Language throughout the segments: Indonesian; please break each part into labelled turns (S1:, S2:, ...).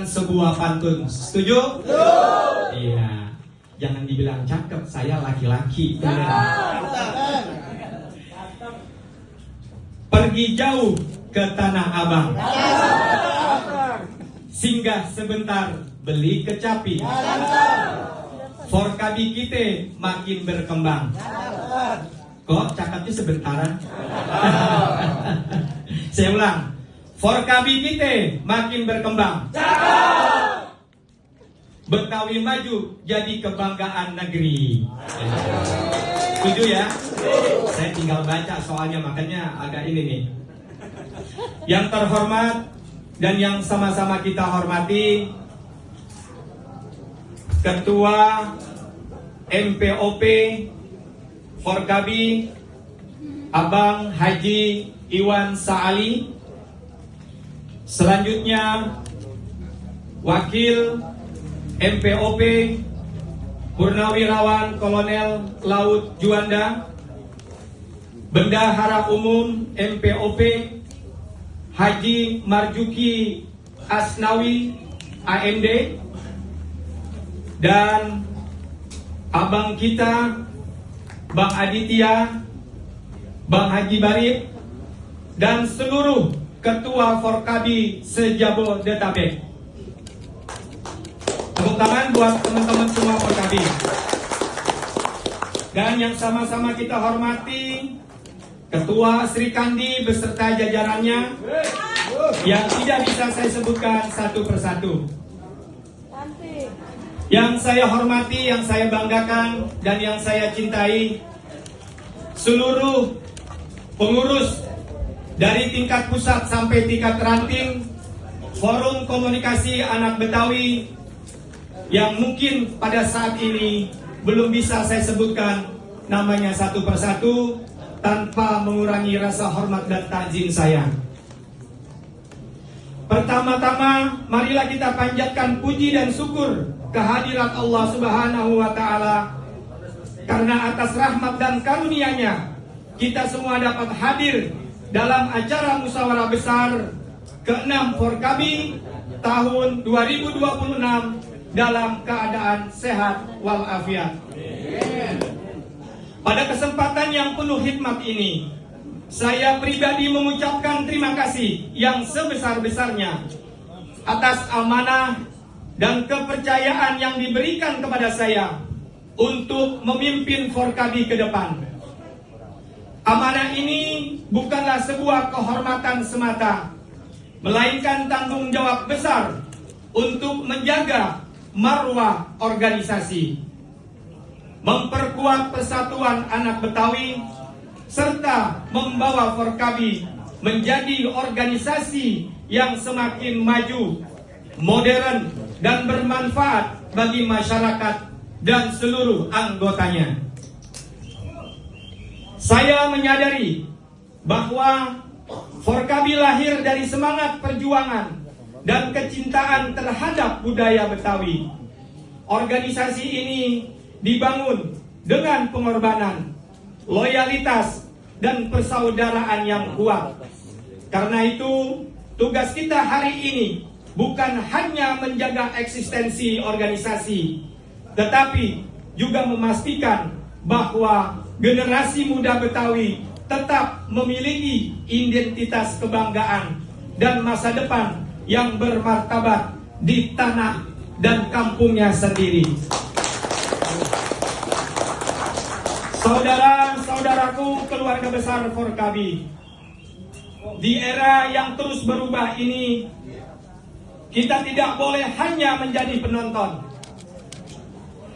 S1: dengan sebuah pantun. Setuju? Iya. Jangan dibilang cakep, saya laki-laki. Pergi jauh ke Tanah Abang, singgah sebentar beli kecapi. Forkabi kita makin berkembang. Kok cakapnya sebentaran? Saya ulang. Forkabi kita makin berkembang. Betawi maju jadi kebanggaan negeri. Setuju ya? Saya tinggal baca soalnya, makanya agak ini nih. Yang terhormat dan yang sama-sama kita hormati, Ketua MPOP Forkabi Abang Haji Iwan Saali. Selanjutnya Wakil MPOP Purnawirawan Kolonel Laut Juanda, Bendahara Umum MPOP Haji Marjuki Asnawi AMD, dan abang kita Bang Aditya, Bang Haji Barib, dan seluruh Ketua Forkabi se-Jabodetabek. Tepuk tangan buat teman-teman semua Forkabi. Dan yang sama-sama kita hormati, Ketua Sri Kandi beserta jajarannya yang tidak bisa saya sebutkan satu persatu. Yang saya hormati, yang saya banggakan, dan yang saya cintai, seluruh pengurus dari tingkat pusat sampai tingkat ranting Forum Komunikasi Anak Betawi yang mungkin pada saat ini belum bisa saya sebutkan namanya satu persatu tanpa mengurangi rasa hormat dan takzim saya. Pertama-tama, marilah kita panjatkan puji dan syukur kehadirat Allah Subhanahu wa Ta'ala, karena atas rahmat dan karunia-Nya kita semua dapat hadir dalam acara musyawarah besar ke-6 Forkabi tahun 2026 dalam keadaan sehat walafiat. Pada kesempatan yang penuh hikmat ini, saya pribadi mengucapkan terima kasih yang sebesar-besarnya atas amanah dan kepercayaan yang diberikan kepada saya untuk memimpin Forkabi ke depan. Amanah ini bukanlah sebuah kehormatan semata, melainkan tanggung jawab besar untuk menjaga marwah organisasi, memperkuat persatuan anak Betawi, serta membawa Forkabi menjadi organisasi yang semakin maju, modern, dan bermanfaat bagi masyarakat dan seluruh anggotanya. Saya menyadari bahwa Forkabi lahir dari semangat perjuangan dan kecintaan terhadap budaya Betawi. Organisasi ini dibangun dengan pengorbanan, loyalitas, dan persaudaraan yang kuat. Karena itu, tugas kita hari ini bukan hanya menjaga eksistensi organisasi, tetapi juga memastikan bahwa generasi muda Betawi tetap memiliki identitas kebanggaan dan masa depan yang bermartabat di tanah dan kampungnya sendiri. Saudara-saudaraku keluarga besar Forkabi, di era yang terus berubah ini, kita tidak boleh hanya menjadi penonton.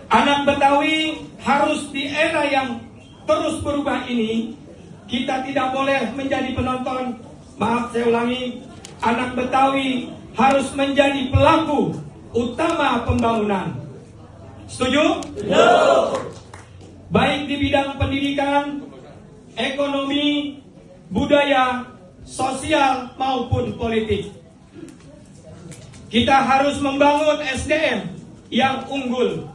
S1: Anak Betawi harus di era yang terus berubah ini, kita tidak boleh menjadi penonton. Maaf, saya ulangi. Anak Betawi harus menjadi pelaku utama pembangunan. Setuju? Baik di bidang pendidikan, ekonomi, budaya, sosial maupun politik. Kita harus membangun SDM yang unggul,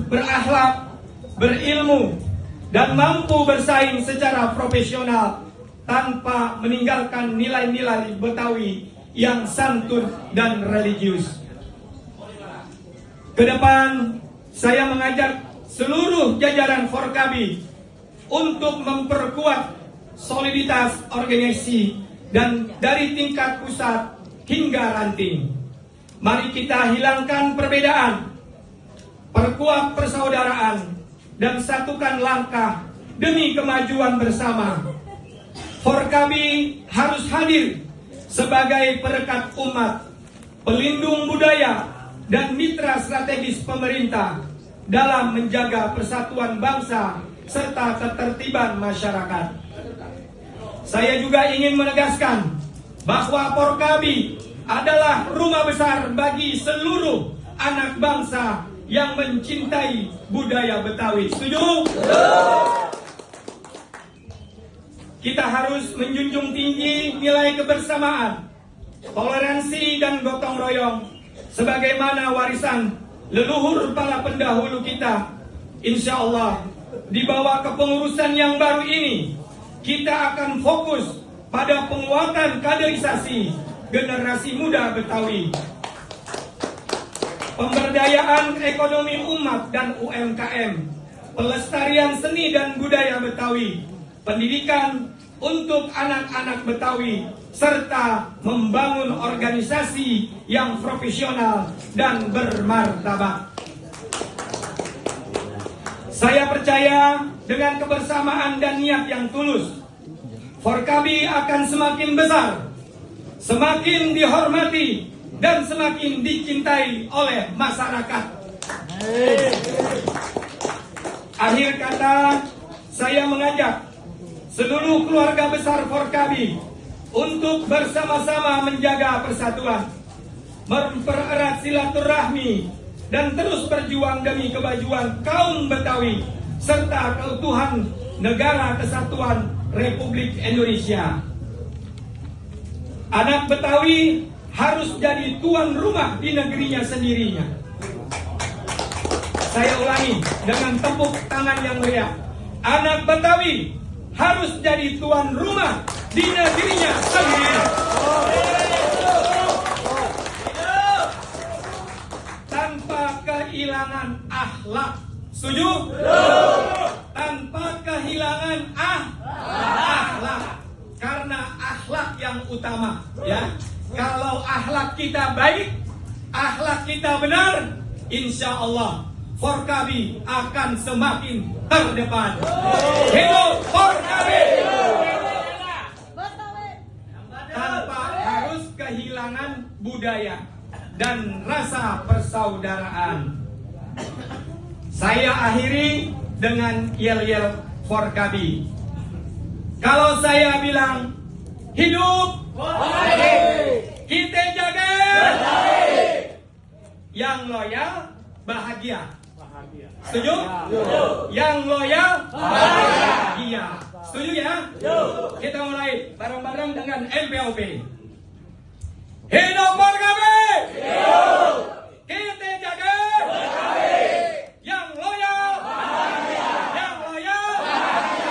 S1: berakhlak, berilmu, dan mampu bersaing secara profesional tanpa meninggalkan nilai-nilai Betawi yang santun dan religius. Ke depan, saya mengajak seluruh jajaran Forkabi untuk memperkuat soliditas organisasi dan dari tingkat pusat hingga ranting. Mari kita hilangkan perbedaan, perkuat persaudaraan, dan satukan langkah demi kemajuan bersama. Forkabi harus hadir sebagai perekat umat, pelindung budaya, dan mitra strategis pemerintah dalam menjaga persatuan bangsa serta ketertiban masyarakat. Saya juga ingin menegaskan bahwa Forkabi adalah rumah besar bagi seluruh anak bangsa yang mencintai budaya Betawi. Setuju? Kita harus menjunjung tinggi nilai kebersamaan, toleransi, dan gotong royong sebagaimana warisan leluhur para pendahulu kita. Insya Allah, di bawah kepengurusan yang baru ini, kita akan fokus pada penguatan kaderisasi generasi muda Betawi, pemberdayaan ekonomi umat dan UMKM, pelestarian seni dan budaya Betawi, pendidikan untuk anak-anak Betawi, serta membangun organisasi yang profesional dan bermartabat. Saya percaya dengan kebersamaan dan niat yang tulus, Forkabi akan semakin besar, semakin dihormati, dan semakin dicintai oleh masyarakat. Akhir kata, saya mengajak seluruh keluarga besar Forkabi untuk bersama-sama menjaga persatuan, mempererat silaturahmi, dan terus berjuang demi kemajuan kaum Betawi serta keutuhan Negara Kesatuan Republik Indonesia. Anak Betawi harus jadi tuan rumah di negerinya sendirinya. Saya ulangi dengan tepuk tangan yang meriah. Anak Betawi harus jadi tuan rumah di negerinya sendiri. Tanpa kehilangan akhlak. Setuju? Tanpa kehilangan akhlak. Karena akhlak yang utama, ya. Kalau akhlak kita baik, akhlak kita benar, insya Allah Forkabi akan semakin terdepan. Hidup Forkabi! Tanpa harus kehilangan budaya dan rasa persaudaraan. Saya akhiri dengan yel-yel Forkabi. Kalau saya bilang hidup Forkabi, kita jaga yang loyal, bahagia. Setuju? Yang loyal, bahagia. Setuju ya? Kita mulai bareng-bareng dengan LPOP. Hidup Forkabi! Kita jaga yang loyal, yang loyal,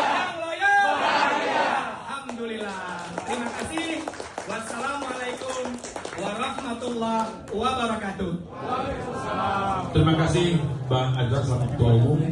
S1: yang loyal. Alhamdulillah. Terima kasih. Wassalamualaikum warahmatullahi wabarakatuh.
S2: Terima kasih Bang Azhar selaku Ketua Umum.